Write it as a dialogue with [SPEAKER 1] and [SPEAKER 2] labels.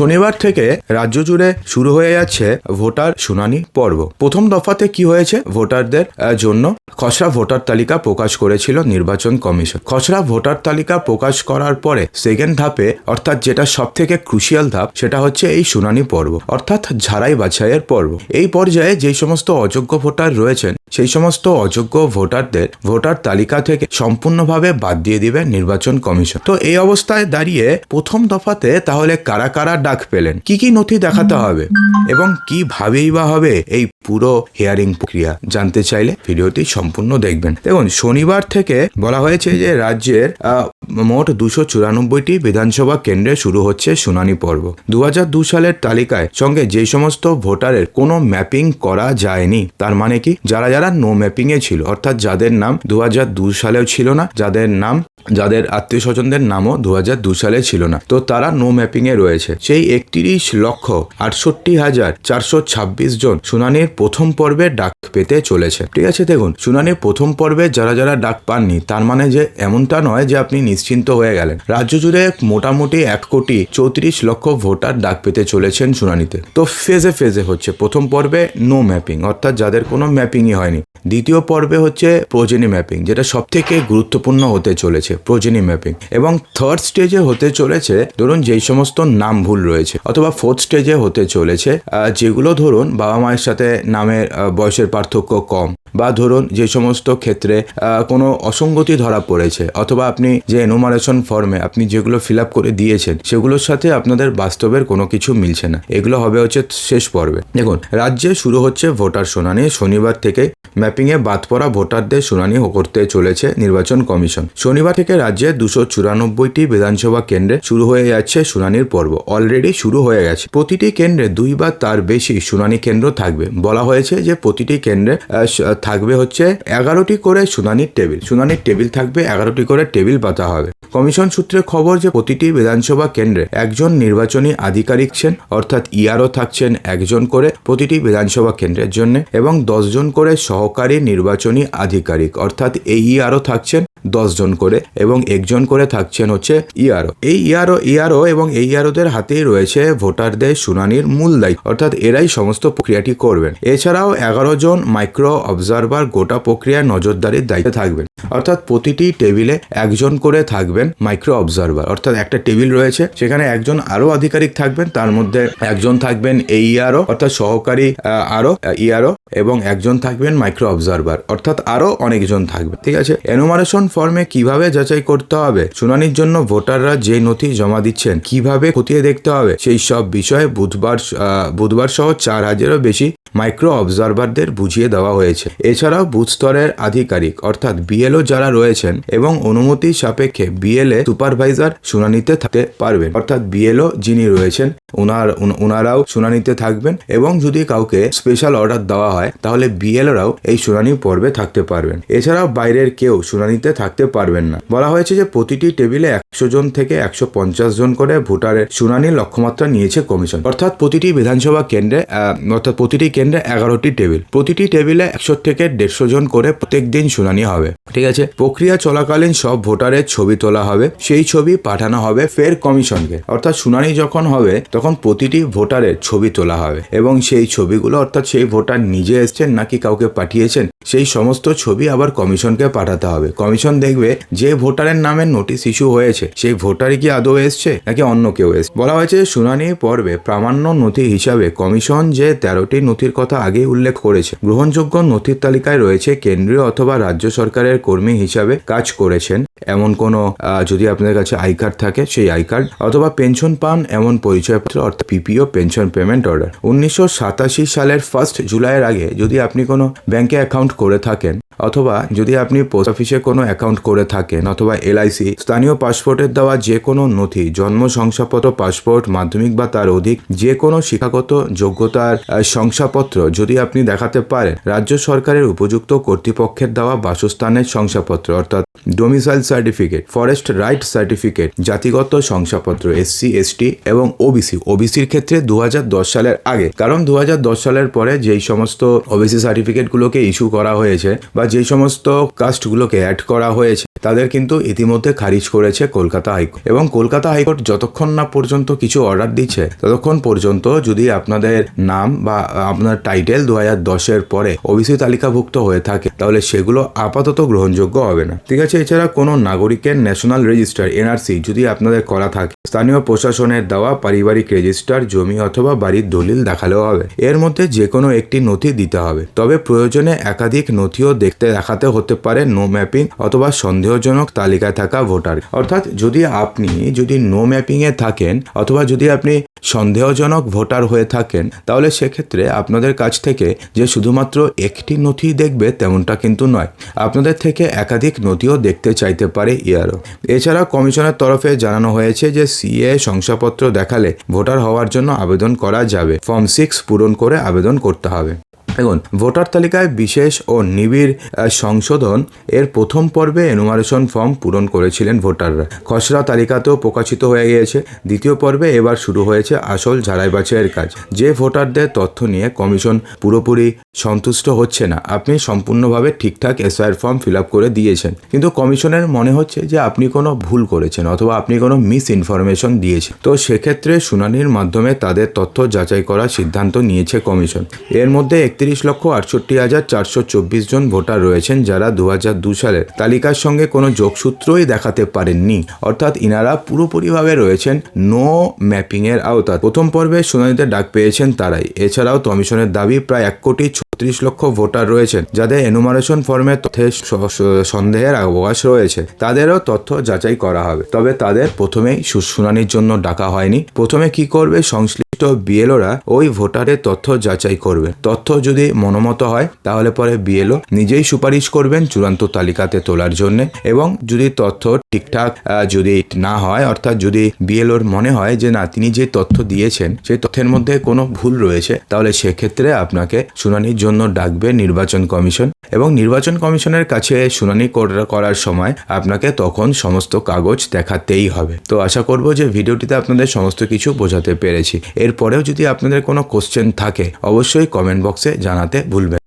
[SPEAKER 1] শনিবার থেকে রাজ্য জুড়ে শুরু হয়ে যাচ্ছে ভোটার শুনানি পর্ব। প্রথম দফাতে কি হয়েছে, ভোটারদের জন্য খসড়া ভোটার তালিকা প্রকাশ করেছিল নির্বাচন কমিশন। খসড়া ভোটার তালিকা প্রকাশ করার পরে সেকেন্ড ধাপে, অর্থাৎ যেটা সব থেকে ক্রুশিয়াল ধাপ, সেটা হচ্ছে এই শুনানি পর্ব, অর্থাৎ ঝাড়াই বাছাইয়ের পর্ব। এই পর্যায়ে যেই সমস্ত অযোগ্য ভোটার রয়েছেন সেই সমস্ত অযোগ্য ভোটারদের ভোটার তালিকা থেকে সম্পূর্ণভাবে বাদ দিয়ে দিবে নির্বাচন কমিশন। তো এই অবস্থায় দাঁড়িয়ে প্রথম দফাতে তাহলে কারা কারা ডাক পেলেন, কি কি নথি দেখাতে হবে এবং কিভাবেই বা হবে এই পুরো হিয়ারিং প্রক্রিয়া, জানতে চাইলে ভিডিওটি সম্পূর্ণ দেখবেন। দেখুন, শনিবার থেকে বলা হয়েছে যে রাজ্যের মোট 294টি বিধানসভা কেন্দ্রে শুরু হচ্ছে শুনানি পর্ব। 2002 সালের তালিকায় সঙ্গে যে সমস্ত ভোটারের কোনো ম্যাপিং করা যায়নি, তার মানে কি, যারা যারা নো ম্যাপিং এ ছিল, অর্থাৎ যাদের নাম 2002 সালেও ছিল না, যাদের আত্মীয় স্বজনদের নামও 2002 সালে ছিল না, তো তারা নো ম্যাপিং এ রয়েছে। সেই 31,68,426 জন শুনানির প্রথম পর্বে ডাক পেতে চলেছে। ঠিক আছে, দেখুন, শুনানির প্রথম পর্বে যারা যারা ডাক পাননি, তার মানে যে এমনটা নয় যে আপনি নিশ্চিন্ত হয়ে গেলেন। রাজ্য জুড়ে মোটামুটি 1,34,00,000 ভোটার ডাক পেতে চলেছেন শুনানিতে। তো ফেজে ফেজে হচ্ছে, প্রথম পর্বে নো ম্যাপিং, অর্থাৎ যাদের কোনো ম্যাপিংই হয়নি। দ্বিতীয় পর্বে হচ্ছে প্রোজেনি ম্যাপিং, যেটা সব থেকে গুরুত্বপূর্ণ হতে চলেছে, প্রোজেনি ম্যাপিং। এবং থার্ড স্টেজে হতে চলেছে ধরুন যেই সমস্ত নাম ভুল রয়েছে, অথবা ফোর্থ স্টেজে হতে চলেছে যেগুলো ধরুন বাবা মায়ের সাথে নামের বয়সের পার্থক্য কম, বা ধরুন যে সমস্ত ক্ষেত্রে কোনো অসঙ্গতি ধরা পড়েছে, অথবা আপনি যে এনুমারেশন ফর্মে আপনি যেগুলো ফিল আপ করে দিয়েছেন সেগুলোর সাথে আপনাদের বাস্তবের কোনো কিছু মিলছে না, এগুলো হবে হচ্ছে শেষ পর্বে। দেখুন, রাজ্যে শুরু হচ্ছে ভোটার শুনানি। শনিবার থেকে ম্যাপিংয়ে বাদ পড়া ভোটারদের শুনানি করতে চলেছে নির্বাচন কমিশন। শনিবার থেকে রাজ্যে 294টি বিধানসভা কেন্দ্রে শুরু হয়ে যাচ্ছে শুনানির পর্ব। অলরেডি শুরু হয়ে গেছে। প্রতিটি কেন্দ্রে 2 বা তার বেশি শুনানি কেন্দ্র থাকবে। বলা হয়েছে যে প্রতিটি কেন্দ্রে থাকবে হচ্ছে 11টি করে শুনানির টেবিল থাকবে, 11টি করে টেবিল পাতা হবে। কমিশন সূত্রে খবর যে প্রতিটি বিধানসভা কেন্দ্রে একজন নির্বাচনী আধিকারিক ছেন, অর্থাৎ ইআরও থাকছেন একজন করে প্রতিটি বিধানসভা কেন্দ্রের জন্য, এবং 10 জন করে সহকারী নির্বাচনী আধিকারিক, অর্থাৎ এই ইআরও থাকছেন 10 জন করে, এবং একজন করে থাকছেন হচ্ছে ইআরও। এই ইআরও এবং এই ইআরওদের হাতেই রয়েছে ভোটারদের শুনানির মূল দায়িত্ব, অর্থাৎ এরাই সমস্ত প্রক্রিয়াটি করবেন। এছাড়াও 11 জন মাইক্রো অবজারভার গোটা প্রক্রিয়ার নজরদারির দায়িত্বে থাকবেন, অর্থাৎ প্রতিটি টেবিলে একজন করে থাকবেন মাইক্রো অবজারভার, অর্থাৎ একটা টেবিল রয়েছে সেখানে একজন আরো আধিকারিক থাকবেন, তার মধ্যে একজন থাকবেন এই ইআরও, অর্থাৎ সহকারী ইআরও, এবং একজন থাকবেন মাইক্রো অবজারভার, অর্থাৎ আরো অনেকজন থাকবে। ঠিক আছে, এনুমারেশন ফর্মে কিভাবে যাচাই করতে হবে, শুনানির জন্য ভোটাররা যে নথি জমা দিচ্ছেন কিভাবে খতিয়ে দেখতে হবে, সেই সব বিষয়ে বুধবার সহ 4,000-এরও বেশি মাইক্রো অবজারভারদের বুঝিয়ে দেওয়া হয়েছে। এছাড়াও বুথ স্তরের আধিকারিক, অর্থাৎ বিএলও যারা রয়েছেন, এবং অনুমতি সাপেক্ষে বিএলএ সুপারভাইজার শুনানিতে থাকতে পারবেন, অর্থাৎ বিএলও যিনি রয়েছেন ওনারাও শুনানিতে থাকবেন, এবং যদি কাউকে স্পেশাল অর্ডার দেওয়া হয় তাহলে বিএলওরাও এই শুনানি পর্বে থাকতে পারবেন। এছাড়াও বাইরের কেউ শুনানিতে থাকতে পারবেন না। বলা হয়েছে যে প্রতিটি টেবিলে 100 জন থেকে 150 জন করে ভোটারের শুনানির লক্ষ্যমাত্রা নিয়েছে কমিশন, অর্থাৎ প্রতিটি বিধানসভা কেন্দ্রে 11টি টেবিল, প্রতিটি টেবিলে 100 থেকে 150 জন করে প্রত্যেক দিন শুনানি হবে। ঠিক আছে, প্রক্রিয়া চলাকালীন সব ভোটারের ছবি তোলা হবে, সেই ছবি পাঠানো হবে ফের কমিশনকে, অর্থাৎ শুনানি যখন হবে তখন প্রতিটি ভোটারের ছবি তোলা হবে, এবং সেই ছবিগুলো, অর্থাৎ সেই ভোটার নিজে এসছেন নাকি কাউকে পাঠিয়েছেন, সেই সমস্ত ছবি আবার কমিশনকে পাঠাতে হবে। কমিশন দেখবে যে ভোটারের নামে নোটিশ ইস্যু হয়েছে সেই ভোটারই কি আদৌ এসছে নাকি অন্য কেউ এসছে। বলা হয়েছে শুনানি পর্বে প্রামাণ্য নথি হিসাবে কমিশন যে 13টি নথির কথা আগেই উল্লেখ করেছে। গ্রহণযোগ্য নথির তালিকায় রয়েছে কেন্দ্রীয় অথবা রাজ্য সরকারের কর্মী হিসাবে কাজ করেছেন এমন কোনো, যদি আপনাদের কাছে আই কার্ড থাকে সেই আই কার্ড, অথবা পেনশন পান এমন পরিচয়পত্র, অর্থাৎ পিপিও, পেনশন পেমেন্ট অর্ডার। 1987 সালের 1 জুলাইয়ের আগে যদি আপনি কোনো ব্যাংকে অ্যাকাউন্ট করে থাকেন, অথবা যদি আপনি পোস্ট অফিসে কোনো অ্যাকাউন্ট করে থাকেন, অথবা এলআইসি, স্থানীয় পাসপোর্টের দেওয়া যে কোনো নথি, জন্ম শংসাপত্র, পাসপোর্ট, মাধ্যমিক বা তার অধিক যে কোনো শিক্ষাগত যোগ্যতার শংসাপত্র যদি আপনি দেখাতে পারেন, রাজ্য সরকারের উপযুক্ত কর্তৃপক্ষের দেওয়া বাসস্থানের শংসাপত্র, অর্থাৎ domicile certificate, forest right certificate, জাতিগত শংসাপত্র, এসসি, এসটি এবং ওবিসির ক্ষেত্রে 2010 সালের আগে, কারণ 2010 সালের পরে যেই সমস্ত ওবিসি সার্টিফিকেটগুলোকে ইস্যু করা হয়েছে বা যেই সমস্ত কাস্টগুলোকে অ্যাড করা হয়েছে তাদের কিন্তু ইতিমধ্যে খারিজ করেছে কলকাতা হাইকোর্ট। এবং কলকাতা হাইকোর্ট যতক্ষণ না পর্যন্ত কিছু অর্ডার দিচ্ছে ততক্ষণ পর্যন্ত যদি আপনাদের নাম বা আপনার টাইটেল 2010-এর পরে ওবিসি তালিকাভুক্ত হয়ে থাকে তাহলে সেগুলো আপাতত গ্রহণযোগ্য হবে না। ঠিক আছে, এছাড়া কোনো নাগরিকের ন্যাশনাল রেজিস্টার এনআরসি যদি আপনাদের করা থাকে স্থানীয় প্রশাসনের দেওয়া পারিবারিক রেজিস্টার, জমি অথবা বাড়ির দলিল দেখালেও হবে। এর মধ্যে যে কোনো একটি নথি দিতে হবে, তবে প্রয়োজনে একাধিক নথিও দেখাতে হতে পারে নো ম্যাপিং অথবা সন্দেহজনক তালিকায় থাকা ভোটার। অর্থাৎ আপনি যদি নো ম্যাপিংয়ে থাকেন অথবা যদি আপনি সন্দেহজনক ভোটার হয়ে থাকেন তাহলে সেক্ষেত্রে আপনাদের কাছ থেকে যে শুধুমাত্র একটি নথি দেখবে তেমনটা কিন্তু নয়, আপনাদের থেকে একাধিক নথিও দেখতে চাইতে পারে ইআরও। এছাড়া কমিশনের তরফে জানানো হয়েছে যে সিএ শংসাপত্র দেখালে ভোটার হওয়ার জন্য আবেদন করা যাবে। ফর্ম 6 পূরণ করে আবেদন করতে হবে। দেখুন, ভোটার তালিকায় বিশেষ ও নিবিড় সংশোধন এর প্রথম পর্বে এনুমারেশন ফর্ম পূরণ করেছিলেন ভোটাররা। খসড়া তালিকাতেও প্রকাশিত হয়ে গিয়েছে। দ্বিতীয় পর্বে এবার শুরু হয়েছে আসল ঝাড়াই বাছাইয়ের কাজ। যে ভোটারদের তথ্য নিয়ে কমিশন পুরোপুরি সন্তুষ্ট হচ্ছে না, আপনি সম্পূর্ণভাবে ঠিকঠাক এসআইআর ফর্ম ফিল আপ করে দিয়েছেন, কিন্তু কমিশনের মনে হচ্ছে যে আপনি কোনো ভুল করেছেন অথবা আপনি কোনো মিস ইনফরমেশন দিয়েছেন, তো সেক্ষেত্রে শুনানির মাধ্যমে তাদের তথ্য যাচাই করার সিদ্ধান্ত নিয়েছে কমিশন। এর মধ্যে 31,68,424 জন ভোটার রয়েছেন যারা 2002 সালের তালিকার সঙ্গে কোনো যোগসূত্রই দেখাতে পারেননি, অর্থাৎ ইনারা পুরোপুরিভাবে রয়েছেন নো ম্যাপিংয়ের আওতায়। প্রথম পর্বে শুনানিতে ডাক পেয়েছেন তারাই। এছাড়াও কমিশনের দাবি প্রায় 1,36,00,000 ভোটার রয়েছেন যাদের এনুমারেশন ফর্মে তথ্যের সন্দেহের অবকাশ রয়েছে, তাদেরও তথ্য যাচাই করা হবে। তবে তাদের প্রথমেই শুনানির জন্য ডাকা হয়নি। প্রথমে কি করবে, সংশ্লিষ্ট বিএলওরা ওই ভোটারের তথ্য যাচাই করবে। তথ্য যদি মনোমত হয় তাহলে পরে বিএলও নিজেই সুপারিশ করবেন চূড়ান্ত তালিকাতে তোলার জন্য। এবং যদি তথ্য ঠিকঠাক যদি না হয়, অর্থাৎ যদি বিএলওর মনে হয় যে না, তিনি যে তথ্য দিয়েছেন সেই তথ্যের মধ্যে কোনো ভুল রয়েছে, তাহলে সেক্ষেত্রে আপনাকে শুনানির জন্য ডাকবে নির্বাচন কমিশন। এবং নির্বাচন কমিশনের কাছে শুনানি করার সময় আপনাকে তখন সমস্ত কাগজ দেখাতেই হবে। তো আশা করব যে ভিডিওটিতে আপনাদের সমস্ত কিছু বোঝাতে পেরেছি। এরপরেও যদি আপনাদের কোনো কোশ্চেন থাকে অবশ্যই কমেন্ট বক্সে জানাতে ভুলবেন।